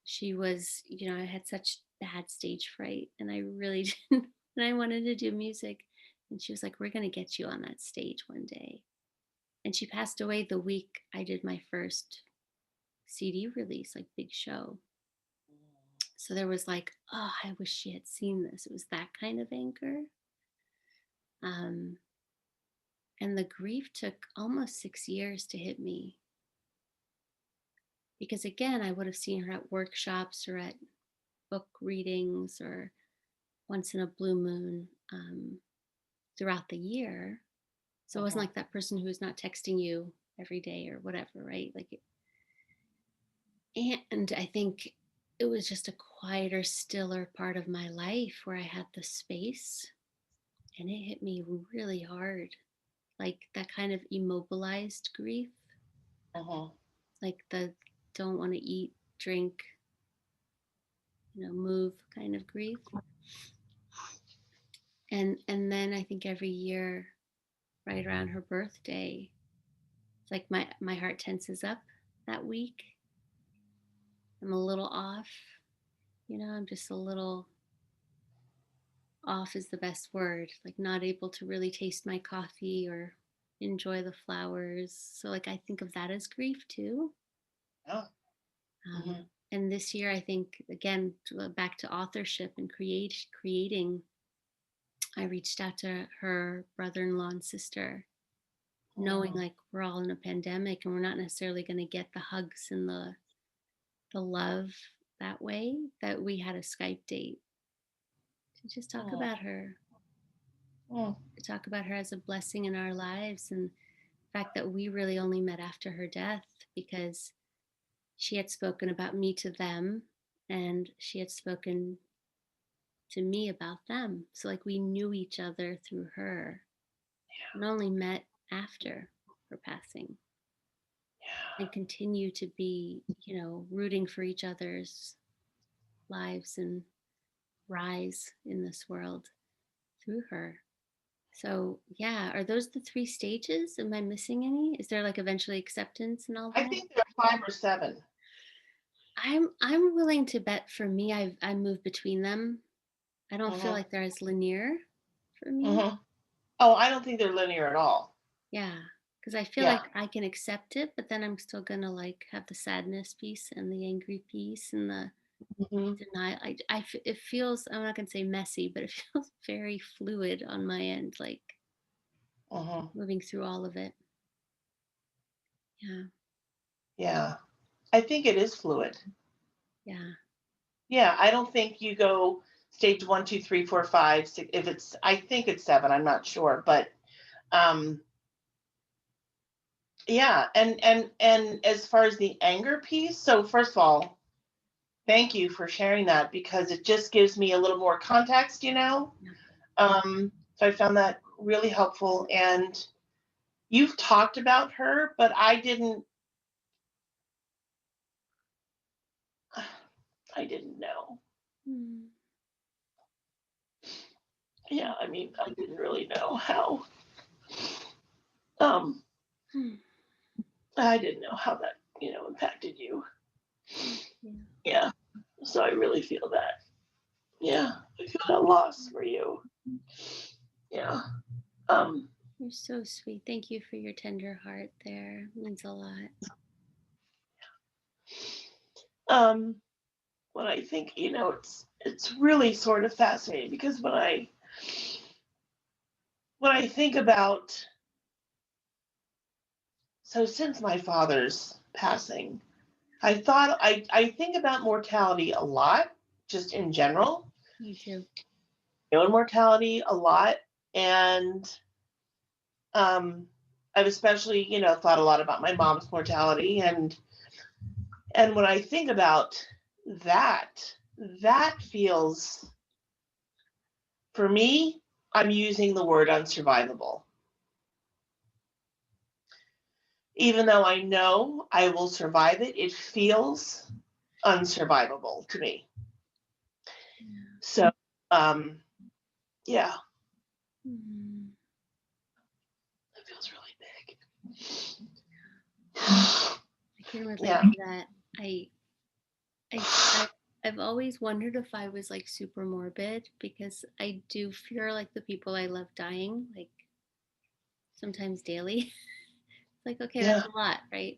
She was, I had such bad stage fright and I really didn't, and I wanted to do music. And she was like, we're going to get you on that stage one day. And she passed away the week I did my first CD release, like big show. So there was like, oh, I wish she had seen this. It was that kind of anger. Um, and the grief took almost 6 years to hit me because, again, I would have seen her at workshops or at book readings or once in a blue moon throughout the year. So it wasn't mhm, like that person who's not texting you every day or whatever, right? And I think it was just a quieter, stiller part of my life where I had the space and it hit me really hard. Like that kind of immobilized grief, mhm, like the don't want to eat, drink, move kind of grief. And then I think every year, right around her birthday, it's like my heart tenses up that week. I'm a little off, I'm just a little off is the best word, like not able to really taste my coffee or enjoy the flowers. So like I think of that as grief too. yeah, Um, mhm, and this year, I think again back to authorship and creating. I reached out to her brother-in-law and sister, knowing mhm, like we're all in a pandemic and we're not necessarily going to get the hugs and the love that way. That we had a Skype date to just talk mhm, about her, mhm, to talk about her as a blessing in our lives, and the fact that we really only met after her death because she had spoken about me to them and she had spoken to me about them. So like we knew each other through her and only met after her passing and continue to be, rooting for each other's lives and rise in this world through her. So yeah, are those the three stages? Am I missing any? Is there like eventually acceptance and all I that? think there are 5 or 7. I'm willing to bet for me I move between them. I don't feel Mhm, like they're as linear for me. mhm. Oh, I don't think they're linear at all. Yeah, because I feel Yeah. like I can accept it, but then I'm still gonna like have the sadness piece and the angry piece and the Mhm, denial. It feels, I'm not gonna say messy, but it feels very fluid on my end, like mhm. moving through all of it. Yeah, Yeah. I think it is fluid. yeah. Yeah, I don't think you go stage 1, 2, 3, 4, 5, 6. If it's, I think it's 7. I'm not sure, but um, yeah. And as far as the anger piece, so first of all, thank you for sharing that because it just gives me a little more context. Yeah. So I found that really helpful. And you've talked about her, but I didn't. I didn't know. Mm. Yeah, I mean, I didn't really know how. Um, Hmm. I didn't know how that, impacted you. Thank you. Yeah. So I really feel that. Yeah, I feel that loss for you. Yeah. Um, You're so sweet. Thank you for your tender heart there. It means a lot. um, when I think, it's really sort of fascinating because when I think about So since my father's passing, I think about mortality a lot, just in general, Me too. my own mortality a lot. And um, I've especially, thought a lot about my mom's mortality. And when I think about that, that feels, for me, I'm using the word unsurvivable. Even though I know I will survive it, it feels unsurvivable to me. Yeah. So, um, yeah, Mhm. it feels really I can big. relate Yeah. to that. I, I, I, I've always wondered if I was like super morbid because I do fear like the people I love dying, like sometimes daily. It's like, okay, Yeah. that's a lot, right?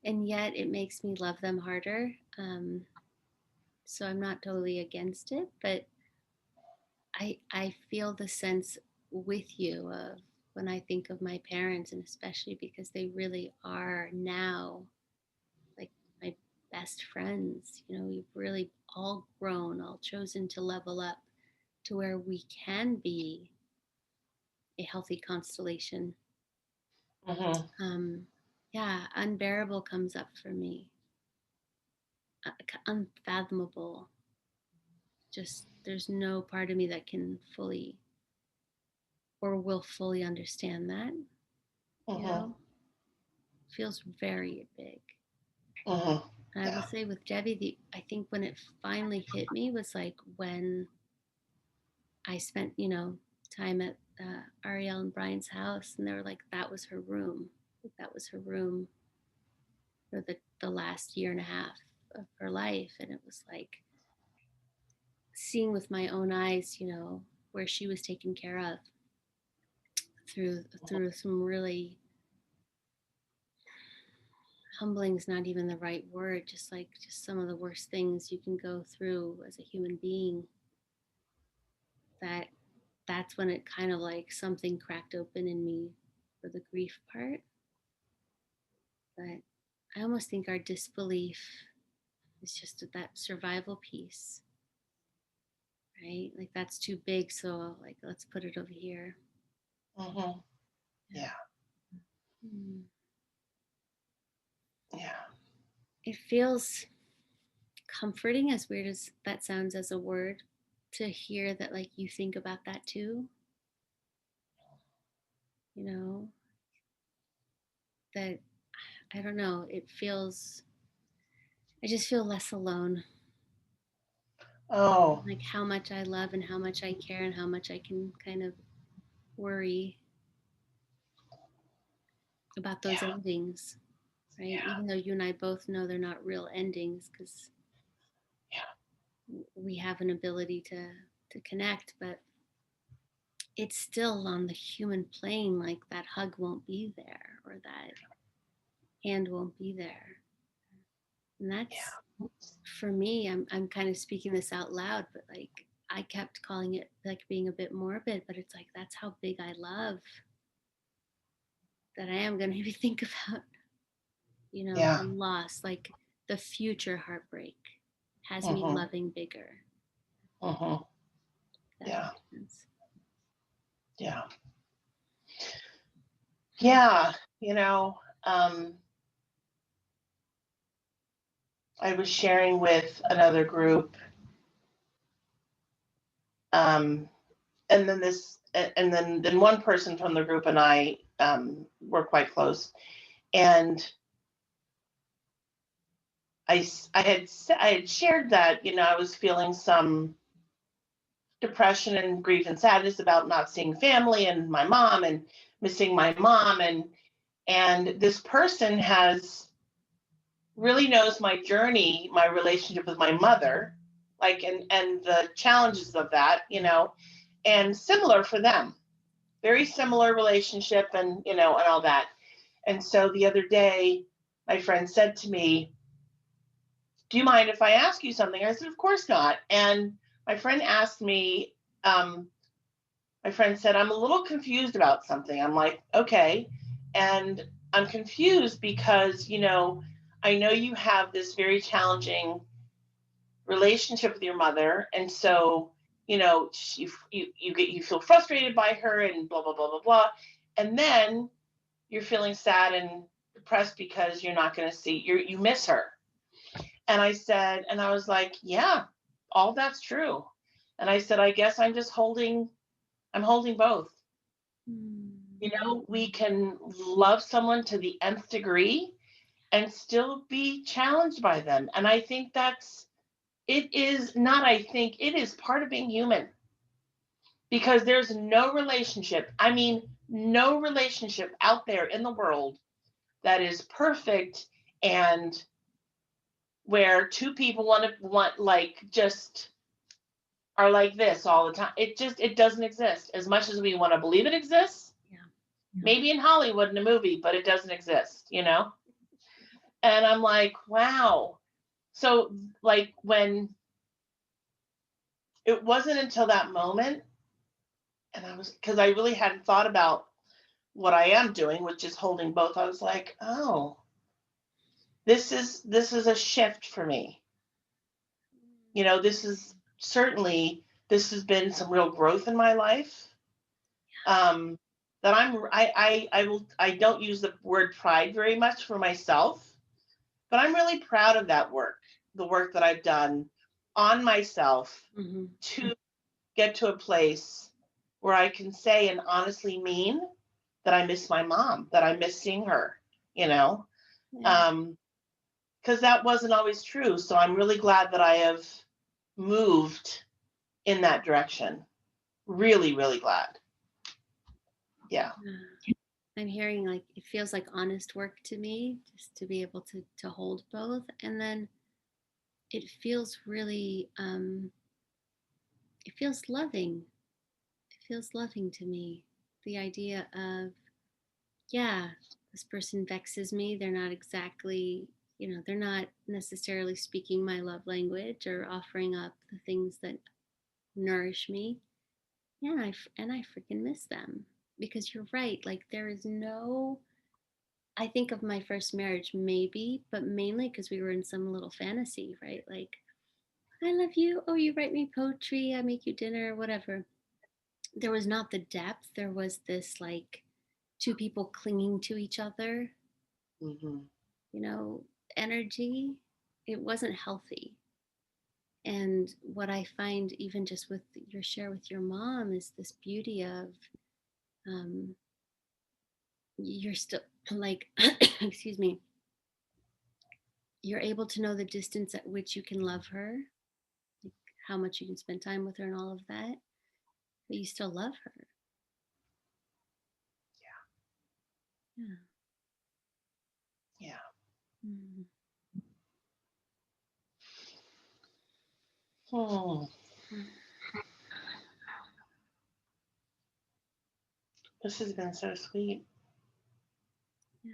And yet it makes me love them harder. So I'm not totally against it, but I feel the sense with you of when I think of my parents, and especially because they really are now like my best friends. You know, we've really all grown, all chosen to level up to where we can be a healthy constellation. Hmm. Um, yeah, unbearable comes up for me, unfathomable. Just there's no part of me that can fully or will fully understand that. You Hmm. know, feels very big. Hmm. And I will Yeah. say with Debbie, I think when it finally hit me was like when I spent, time at Ariel and Brian's house, and they were like, that was her room. That was her room for the last year and a half of her life. And it was like seeing with my own eyes, where she was taken care of through some really humbling is not even the right word, just some of the worst things you can go through as a human being. That's when it kind of like something cracked open in me for the grief part. But I almost think our disbelief is just that survival piece, right? Like that's too big, so like let's put it over here. Hmm. Yeah. Yeah. Mm. Yeah. It feels comforting, as weird as that sounds as a word, to hear that like you think about that too. You know that I don't know. It feels. I just feel less alone. Oh, Like how much I love and how much I care and how much I can kind of worry about those yeah. endings, right? Yeah. Even though you and I both know they're not real endings because Yeah. we have an ability to connect, but it's still on the human plane. Like that hug won't be there, or that hand won't be there, and that's Yeah. for me. I'm kind of speaking this out loud, but like I kept calling it like being a bit morbid, but it's like that's how big I love that I am going to maybe think about, Yeah. the loss, like the future heartbreak has me Hmm. loving bigger. Hmm. If that Yeah. makes sense. Yeah. Yeah. You know, um, I was sharing with another group, um, and then then one person from the group and I were quite close, and I had shared that I was feeling some depression and grief and sadness about not seeing family and my mom and missing my mom, and this person has really knows my journey, my relationship with my mother, like and the challenges of that, and similar for them, very similar relationship, and and all that. And so the other day my friend said to me, do you mind if I ask you something? I said, of course not. And my friend asked me, um, my friend said, I'm a little confused about something. I'm like, okay. And I'm confused because, I know you have this very challenging relationship with your mother, and so, you feel frustrated by her and blah blah blah blah blah, and then you're feeling sad and depressed because you're not going to see you miss her. And I was like, yeah, all that's true. And I said, I guess I'm holding both. Mm. We can love someone to the nth degree and still be challenged by them. And I think it is not, I think it is part of being human, because there's no relationship. I mean, no relationship out there in the world that is perfect and where two people want like just are like this all the time. It doesn't exist as much as we want to believe it exists. Yeah. Maybe in Hollywood in a movie, but it doesn't exist. And I'm like, wow. So like when it wasn't until that moment, and I was because I really hadn't thought about what I am doing, which is holding both. I was like, oh, this is a shift for me. This is certainly this has been some real growth in my life. Um, that I don't use the word pride very much for myself, but I'm really proud of that work, the work that I've done on myself Mm-hmm. to get to a place where I can say and honestly mean that I miss my mom, that I miss seeing her, you know, Yeah. um, because that wasn't always true. So I'm really glad that I have moved in that direction. Really, really glad. Yeah. Yeah. I'm hearing like it feels like honest work to me, just to be able to hold both, and then it feels really it feels loving. It feels loving to me. The idea of, yeah, this person vexes me. They're not exactly, they're not necessarily speaking my love language or offering up the things that nourish me. Yeah, and I freaking miss them, because you're right. Like there is no, I think of my first marriage maybe, but mainly because we were in some little fantasy, right? Like, I love you. Oh, you write me poetry. I make you dinner, whatever. There was not the depth. There was this like two people clinging to each other, Hmm. you know, energy. It wasn't healthy. And what I find, even just with your share with your mom, is this beauty of um, you're still like, excuse me, you're able to know the distance at which you can love her, like how much you can spend time with her and all of that, but you still love her. Yeah. Yeah. Mm. Hmm. Mm. This has been so sweet. Yeah.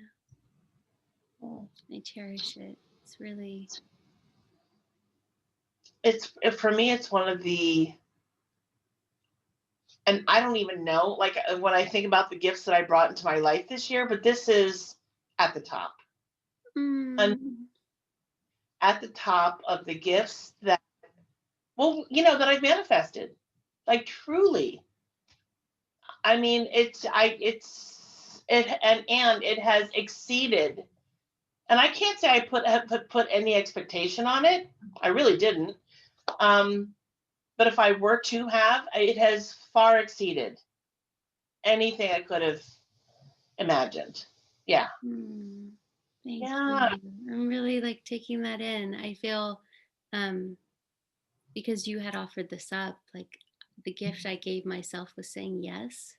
Hmm. I cherish it. It's really, For me, it's one of the, and I don't even know, like when I think about the gifts that I brought into my life this year, but this is at the top. And mm, at the top of the gifts that, well, that I've manifested. Like truly. I mean, and it has exceeded. And I can't say I put any expectation on it. I really didn't. Um, but if I were to have, it has far exceeded anything I could have imagined. Yeah. mm. Thank Yeah. you. I'm really like taking that in. I feel um because you had offered this up, like the gift I gave myself was saying yes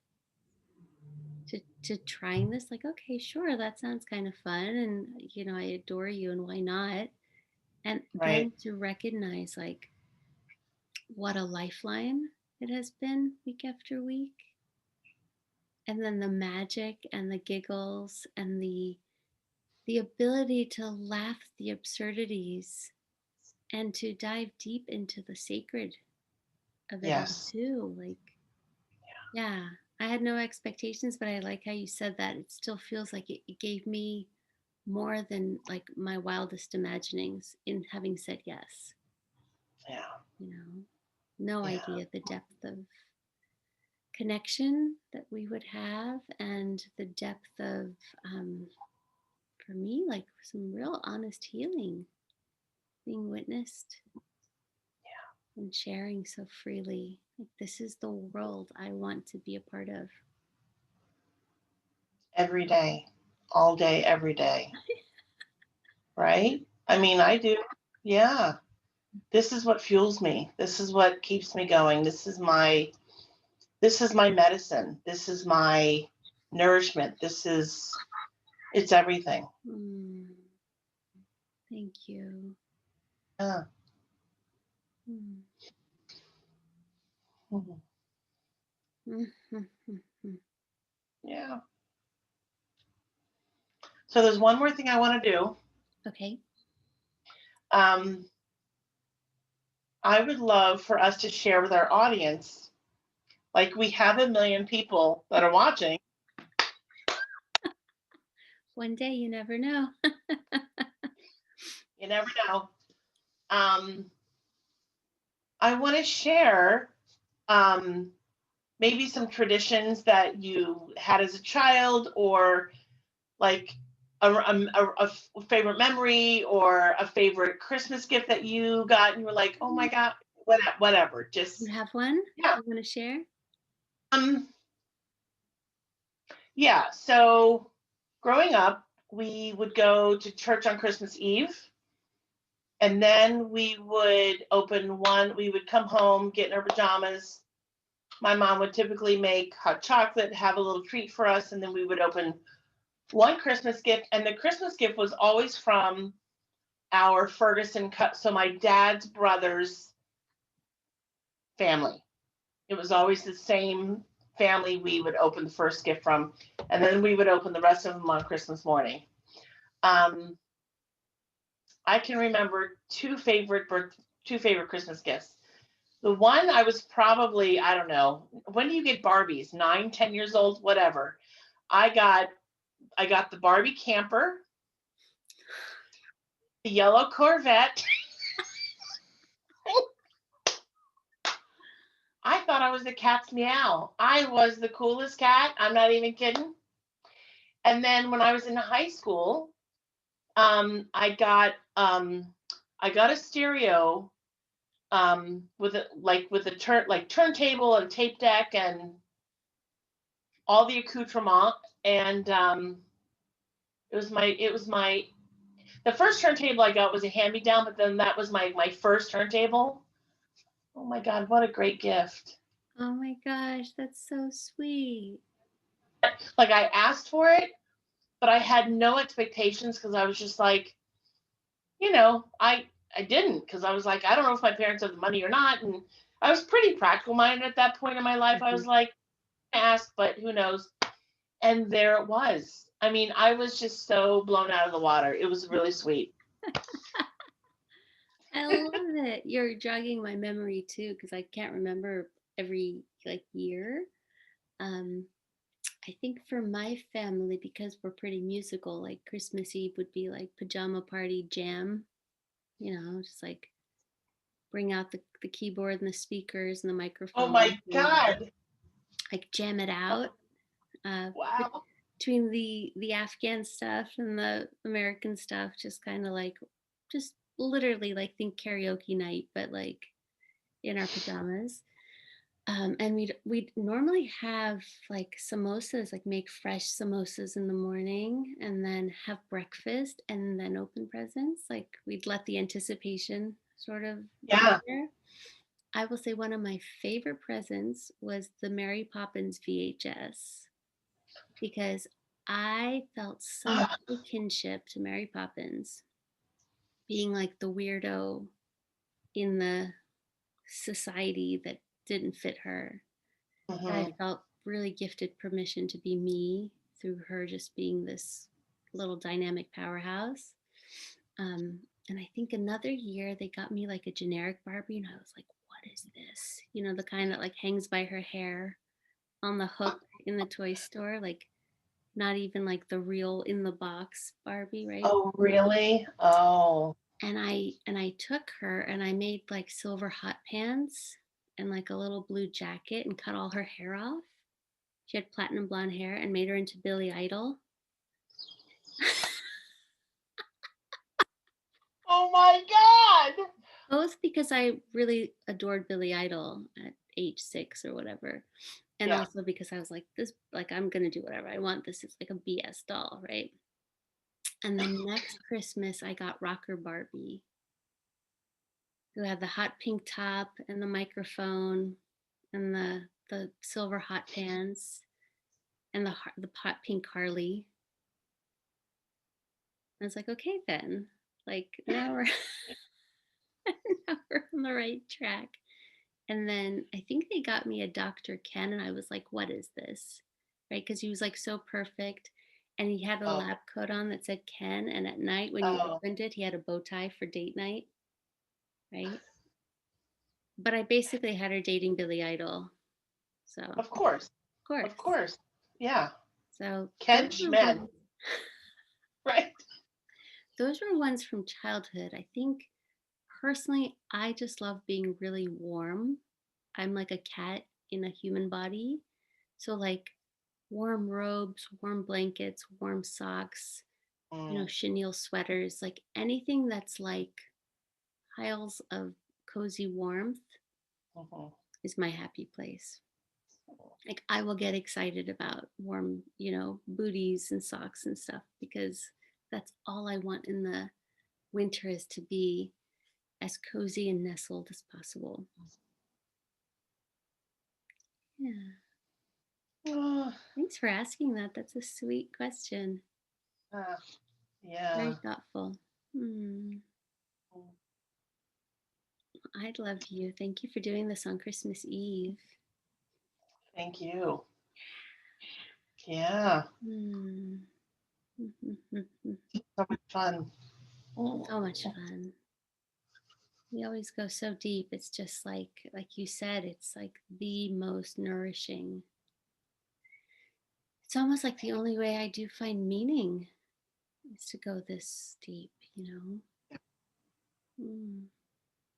to trying this. Like, okay, sure, that sounds kind of fun, and I adore you, and why not? And Right. then to recognize like what a lifeline it has been week after week, and then the magic and the giggles and the ability to laugh at the absurdities and to dive deep into the sacred of it all Yes. too. Like, yeah, I had no expectations, but I like how you said that. It still feels like it gave me more than like my wildest imaginings in having said yes. Yeah. You know, no Yeah. idea the depth of connection that we would have and the depth of, um, for me, like some real honest healing being witnessed and sharing so freely. Like, this is the world I want to be a part of. Every day, all day, every day. Right? I mean, I do. Yeah. This is what fuels me. This is what keeps me going. This is my medicine. This is my nourishment. It's everything. Mm, thank you. Yeah. Mm. Mhm. Mhm. Yeah. So there's one more thing I want to do. Okay. Um, I would love for us to share with our audience, like we have 1 million people that are watching. One day you never know. You never know. Um, I want to share um, maybe some traditions that you had as a child, or like a favorite memory, or a favorite Christmas gift that you got and you were like, oh my God, whatever. You Just, have one yeah. you want to share? Um, yeah. So growing up, we would go to church on Christmas Eve. And then we would come home, get in our pajamas. My mom would typically make hot chocolate, have a little treat for us, and then we would open one Christmas gift. And the Christmas gift was always from our Ferguson cut. So my dad's brother's family. It was always the same family we would open the first gift from. And then we would open the rest of them on Christmas morning. Um, I can remember two favorite Christmas gifts. The one I was probably, I don't know, when do you get Barbies? 9, 10 years old, whatever. I got I got the Barbie camper, the yellow Corvette. I thought I was the cat's meow. I was the coolest cat. I'm not even kidding. And then when I was in high school, I got a stereo with a turntable and tape deck and all the accoutrement. And it was my the first turntable I got was a hand me down, but then that was my first turntable. Oh my God, what a great gift! Oh my gosh, that's so sweet. Like I asked for it, but I had no expectations because I was just like, I didn't, because I was like, I don't know if my parents have the money or not, and I was pretty practical minded at that point in my life. I Mhm. was like, ask, but who knows? And there it was. I mean, I was just so blown out of the water. It was really sweet. I love it. You're jogging my memory too, because I can't remember every like year. Um, I think for my family, because we're pretty musical, like Christmas Eve would be like pajama party jam, just like bring out the keyboard and the speakers and the Oh microphones my and God! like jam it out. Uh, Wow. between the Afghan stuff and the American stuff, just kind of like, just literally like think karaoke night, but like in our pajamas. And we'd normally have like samosas, like make fresh samosas in the morning, and then have breakfast, and then open presents. Like we'd let the anticipation sort of get Yeah. there. I will say one of my favorite presents was the Mary Poppins VHS, because I felt such a kinship to Mary Poppins, being like the weirdo in the society that didn't fit her. That I Mhm. felt really gifted permission to be me through her just being this little dynamic powerhouse. And I think another year they got me like a generic Barbie, and I was like, what is this? The kind that like hangs by her hair on the hook. in the toy store, like not even like the real in the box Barbie, right? Oh, really? Oh, And I took her and I made like silver hot pants and like a little blue jacket and cut all her hair off. She had platinum blonde hair and made her into Billy Idol. oh my God. Both because I really adored Billy Idol at age 6 or whatever. And Yeah. also because I was like, this, like, I'm going to do whatever I want. This is like a BS doll, right? And then next Christmas, I got Rocker Barbie, who had the hot pink top and the microphone and the silver hot pants and the hot pink Harley. I was like, okay, then, like now we're now we're on the right track. And then I think they got me a Dr. Ken, and I was like, what is this? Right? Because he was like so perfect. And he had a Oh, lab coat on that said Ken. And at night, when you oh, opened it, he had a bow tie for date night, right? But I basically had her dating Billy Idol. So, of of course. Of course. course. Yeah. So, Catch men, right? those were ones from childhood. I think personally, I just love being really warm. I'm like a cat in a human body. So, like, warm robes, warm blankets, warm socks, Mm, chenille sweaters, like anything that's like piles of cozy warmth mhm. is my happy place. Like I will get excited about warm, booties and socks and stuff because that's all I want in the winter is to be as cozy and nestled as possible. Yeah. Ah, Thanks for asking that. That's a sweet question. ah, yeah. Very thoughtful. Hmm. I love you. Thank you for doing this on Christmas Eve. Thank you. Yeah. Hmm. So much fun. So much fun. We always go so deep. It's just like you said, it's like the most nourishing. It's almost like the only way I do find meaning is to go this deep. Mm.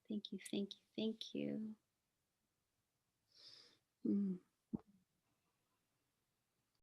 Thank you, thank you, thank you. Mm.